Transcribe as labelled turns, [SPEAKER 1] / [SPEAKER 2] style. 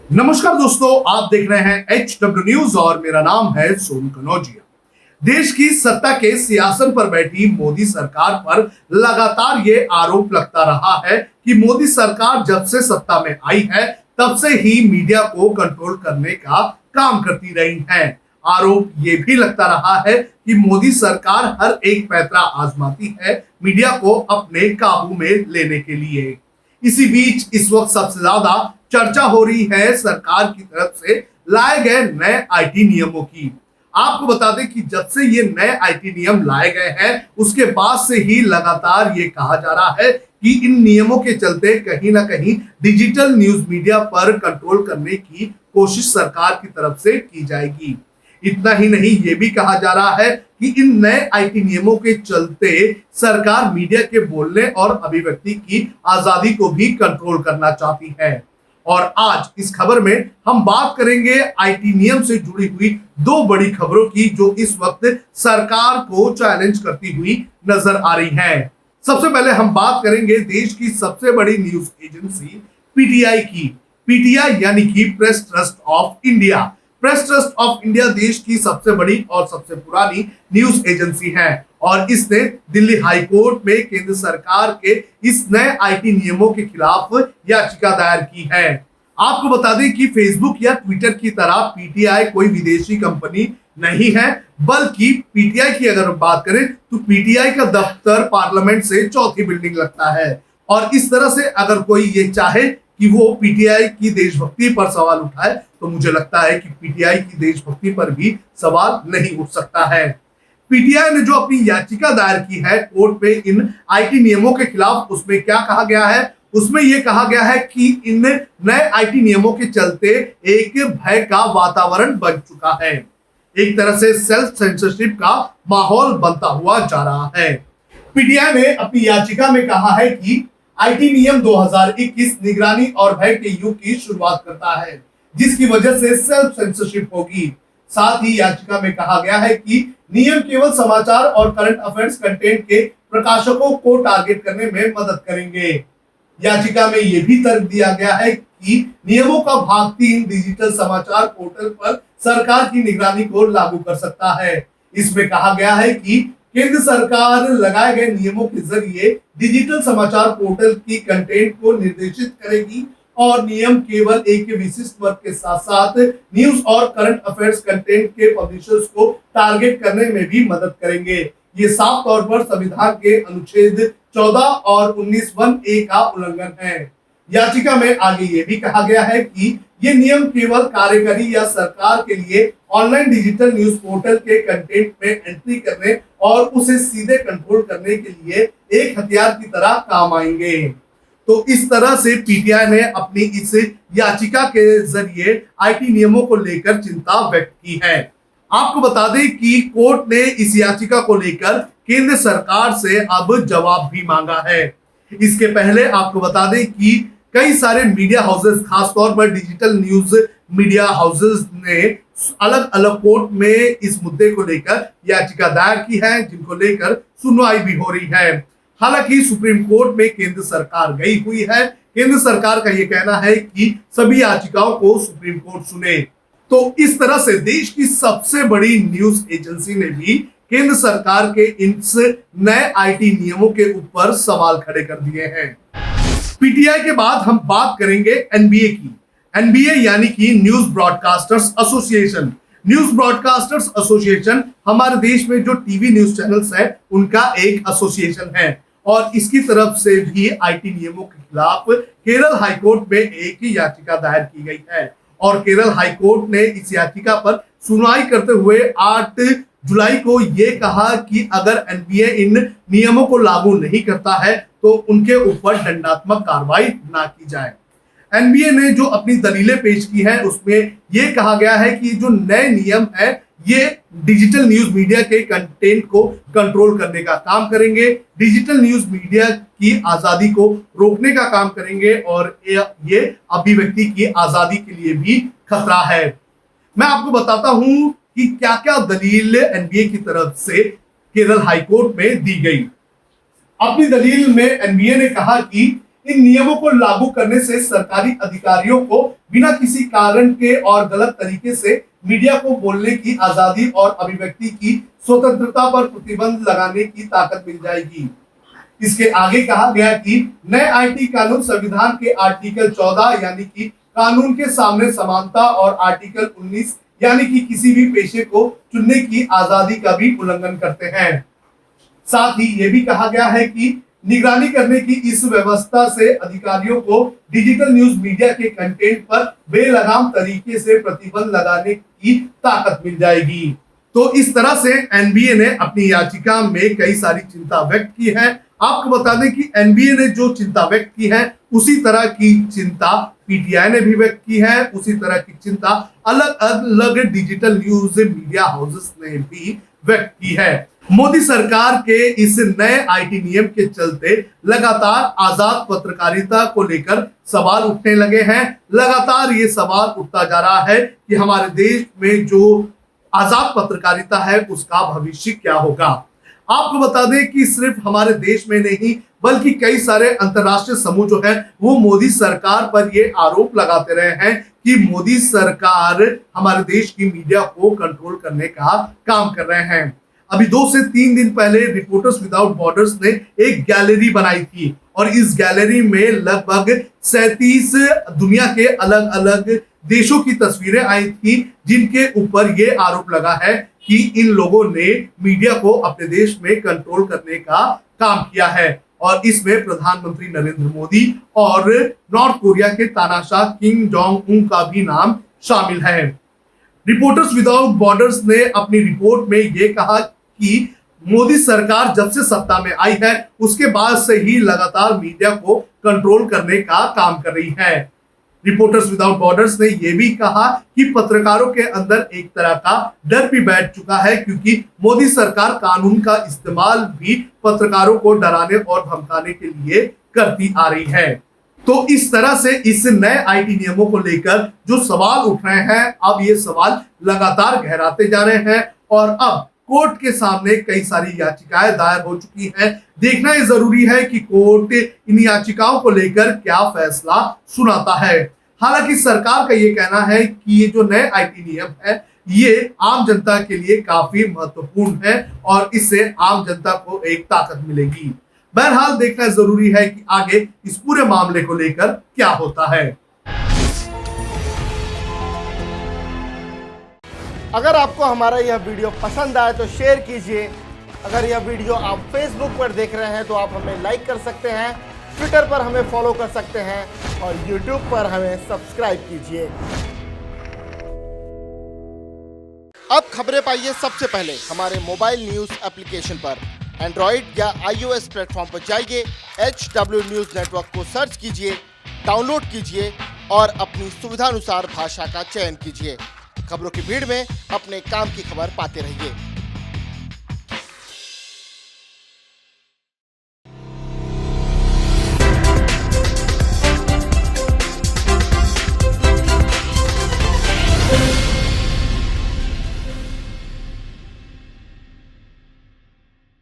[SPEAKER 1] नमस्कार दोस्तों, आप देख रहे हैं HW न्यूज और मेरा नाम है सोनू कनौजिया। देश की सत्ता के सिंहासन पर बैठी मोदी सरकार पर लगातार ये आरोप लगता रहा है कि मोदी सरकार जब से सत्ता में आई है तब से ही मीडिया को कंट्रोल करने का काम करती रही है। आरोप ये भी लगता रहा है कि मोदी सरकार हर एक पैंतरा आजमाती है मीडिया को अपने काबू में लेने के लिए। इसी बीच इस वक्त सबसे ज्यादा चर्चा हो रही है सरकार की तरफ से लाए गए नए आईटी नियमों की। आपको बता दें कि जब से ये नए आईटी नियम लाए गए हैं उसके बाद से ही लगातार ये कहा जा रहा है कि इन नियमों के चलते कहीं ना कहीं डिजिटल न्यूज मीडिया पर कंट्रोल करने की कोशिश सरकार की तरफ से की जाएगी। इतना ही नहीं, ये भी कहा जा रहा है कि इन नए आईटी नियमों के चलते सरकार मीडिया के बोलने और अभिव्यक्ति की आजादी को भी कंट्रोल करना चाहती है। और आज इस खबर में हम बात करेंगे आईटी नियम से जुड़ी हुई दो बड़ी खबरों की जो इस वक्त सरकार को चैलेंज करती हुई नजर आ रही हैं। सबसे पहले हम बात करेंगे देश की सबसे बड़ी न्यूज एजेंसी पीटीआई की। पीटीआई यानी कि press trust of India. Press trust of India देश की सबसे बड़ी और सबसे पुरानी न्यूज एजेंसी है और इसने दिल्ली हाई कोर्ट में केंद्र सरकार के इस नए आईटी नियमों के खिलाफ याचिका दायर की है। आपको बता दें कि फेसबुक या ट्विटर की तरह पीटीआई कोई विदेशी कंपनी नहीं है, बल्कि पीटीआई की अगर बात करें तो पीटीआई का दफ्तर पार्लियामेंट से चौथी बिल्डिंग लगता है। और इस तरह से अगर कोई ये चाहे कि वो पीटीआई की देशभक्ति पर सवाल उठाए तो मुझे लगता है कि पीटीआई की देशभक्ति पर भी सवाल नहीं उठ सकता है। पीटीआई ने जो अपनी याचिका दायर की है कोर्ट में इन आईटी नियमों के खिलाफ, उसमें क्या कहा गया है? उसमें यह कहा गया है कि इन नए आईटी नियमों के चलते एक भय का वातावरण बन चुका है। एक तरह से सेल्फ सेंसरशिप का माहौल बनता हुआ जा रहा है। पीटीआई ने अपनी याचिका में कहा है कि आईटी नियम 2021 निगरानी और भय के युग की शुरुआत करता है, जिसकी वजह से सेल्फ सेंसरशिप होगी। साथ ही याचिका में कहा गया है कि नियम केवल समाचार और करंट अफेयर्स कंटेंट के प्रकाशकों को टारगेट करने में मदद करेंगे। याचिका में यह भी तर्क दिया गया है कि नियमों का भाग 3 डिजिटल समाचार पोर्टल पर सरकार की निगरानी को लागू कर सकता है। इसमें कहा गया है कि केंद्र सरकार लगाए गए नियमों के जरिए डिजिटल समाचार पोर्टल की कंटेंट को निर्देशित करेगी और नियम केवल एक विशिष्ट वर्ग के साथ साथ न्यूज और करंट अफेयर्स कंटेंट के पब्लिशर्स को टारगेट करने में भी मदद करेंगे। ये साफ तौर पर संविधान के अनुच्छेद 14 और 19(1)(a) का उल्लंघन है। याचिका में आगे ये भी कहा गया है कि ये नियम केवल कार्यकारी या सरकार के लिए ऑनलाइन डिजिटल न्यूज पोर्टल के कंटेंट में एंट्री करने और उसे सीधे कंट्रोल करने के लिए एक हथियार की तरह काम आएंगे। तो इस तरह से पीटीआई ने अपनी इस याचिका के जरिए आईटी नियमों को लेकर चिंता व्यक्त की है। आपको बता दें कि कोर्ट ने इस याचिका को लेकर केंद्र सरकार से अब जवाब भी मांगा है। इसके पहले आपको बता दें कि कई सारे मीडिया हाउसेस, खासतौर पर डिजिटल न्यूज मीडिया हाउसेस ने अलग अलग कोर्ट में इस मुद्दे को लेकर याचिका दायर की है, जिनको लेकर सुनवाई भी हो रही है। हालांकि सुप्रीम कोर्ट में केंद्र सरकार गई हुई है। केंद्र सरकार का यह कहना है कि सभी याचिकाओं को सुप्रीम कोर्ट सुने। तो इस तरह से देश की सबसे बड़ी न्यूज एजेंसी ने भी केंद्र सरकार के इस नए आईटी नियमों के ऊपर सवाल खड़े कर दिए हैं। पीटीआई के बाद हम बात करेंगे एनबीए की। एनबीए यानी कि news broadcasters association. News broadcasters association हमारे देश में जो टीवी न्यूज चैनल्स है उनका एक एसोसिएशन है और इसकी तरफ से भी आईटी नियमों के खिलाफ केरल हाईकोर्ट में एक ही याचिका दायर की गई है और केरल हाईकोर्ट ने इस याचिका पर सुनवाई करते हुए 8 जुलाई को यह कहा कि अगर एनबीए इन नियमों को लागू नहीं करता है तो उनके ऊपर दंडात्मक कार्रवाई ना की जाए। एनबीए ने जो अपनी दलीलें पेश की है उसमें यह कहा गया है कि जो नए नियम है ये डिजिटल न्यूज मीडिया के कंटेंट को कंट्रोल करने का काम करेंगे, डिजिटल न्यूज मीडिया की आजादी को रोकने का काम करेंगे और ये अभिव्यक्ति की आजादी के लिए भी खतरा है। मैं आपको बताता हूं कि क्या क्या दलील एनबीए की तरफ से केरल हाईकोर्ट में दी गई। अपनी दलील में एनबीए ने कहा कि इन नियमों को लागू करने से सरकारी अधिकारियों को बिना किसी कारण के और गलत तरीके से मीडिया को बोलने की आजादी और अभिव्यक्ति की स्वतंत्रता पर प्रतिबंध लगाने की ताकत मिल जाएगी। इसके आगे कहा गया कि नए आईटी कानून संविधान के आर्टिकल 14 यानी कि कानून के सामने समानता और आर्टिकल 19 यानी कि किसी भी पेशे को चुनने की आजादी का भी उल्लंघन करते हैं। साथ ही यह भी कहा गया है कि निगरानी करने की इस व्यवस्था से अधिकारियों को डिजिटल न्यूज मीडिया के कंटेंट पर बेलगाम तरीके से प्रतिबंध लगाने की ताकत मिल जाएगी। तो इस तरह से एनबीए ने अपनी याचिका में कई सारी चिंता व्यक्त की है। आपको बता दें कि एनबीए ने जो चिंता व्यक्त की है उसी तरह की चिंता पीटीआई ने भी व्यक्त की है, उसी तरह की चिंता अलग अलग डिजिटल न्यूज मीडिया हाउसेस ने भी व्यक्त की है। मोदी सरकार के इस नए आईटी नियम के चलते लगातार आजाद पत्रकारिता को लेकर सवाल उठने लगे हैं। लगातार ये सवाल उठता जा रहा है कि हमारे देश में जो आजाद पत्रकारिता है उसका भविष्य क्या होगा। आपको बता दें कि सिर्फ हमारे देश में नहीं बल्कि कई सारे अंतरराष्ट्रीय समूह जो है वो मोदी सरकार पर ये आरोप लगाते रहे हैं कि मोदी सरकार हमारे देश की मीडिया को कंट्रोल करने का काम कर रहे हैं। अभी 2 से 3 दिन पहले रिपोर्टर्स विदाउट बॉर्डर्स ने एक गैलरी बनाई थी और इस गैलरी में लगभग 37 दुनिया के अलग अलग देशों की तस्वीरें आई थी, जिनके ऊपर ये आरोप लगा है कि इन लोगों ने मीडिया को अपने देश में कंट्रोल करने का काम किया है। और इसमें प्रधानमंत्री नरेंद्र मोदी और नॉर्थ कोरिया के तानाशाह किम जोंग उन का भी नाम शामिल है। रिपोर्टर्स विदाउट बॉर्डर्स ने अपनी रिपोर्ट में यह कहा कि मोदी सरकार जब से सत्ता में आई है उसके बाद से ही लगातार मीडिया को कंट्रोल करने का काम कर रही है। रिपोर्टर्स विदाउट बॉर्डर्स ने यह भी कहा कि पत्रकारों के अंदर एक तरह का डर भी बैठ चुका है, क्योंकि मोदी सरकार कानून का इस्तेमाल भी पत्रकारों को डराने और धमकाने के लिए करती आ रही है। तो इस तरह से इस नए आईटी नियमों को लेकर जो सवाल उठ रहे हैं, अब ये सवाल लगातार गहराते जा रहे हैं और अब कोर्ट के सामने कई सारी याचिकाएं दायर हो चुकी हैं। देखना ये जरूरी है कि कोर्ट इन याचिकाओं को लेकर क्या फैसला सुनाता है। हालांकि सरकार का ये कहना है कि ये जो नए आईटी नियम है ये आम जनता के लिए काफी महत्वपूर्ण है और इससे आम जनता को एक ताकत मिलेगी। बहरहाल देखना जरूरी है कि आगे इस पूरे मामले को लेकर क्या होता है।
[SPEAKER 2] अगर आपको हमारा यह वीडियो पसंद आए तो शेयर कीजिए। अगर यह वीडियो आप फेसबुक पर देख रहे हैं तो आप हमें लाइक कर सकते हैं, ट्विटर पर हमें फॉलो कर सकते हैं और यूट्यूब पर हमें सब्सक्राइब कीजिए। अब खबरें पाइए सबसे पहले हमारे मोबाइल न्यूज एप्लीकेशन पर। एंड्रॉइड या iOS प्लेटफॉर्म पर जाइए, HW न्यूज नेटवर्क को सर्च कीजिए, डाउनलोड कीजिए और अपनी सुविधानुसार भाषा का चयन कीजिए। खबरों की भीड़ में अपने काम की खबर पाते रहिए।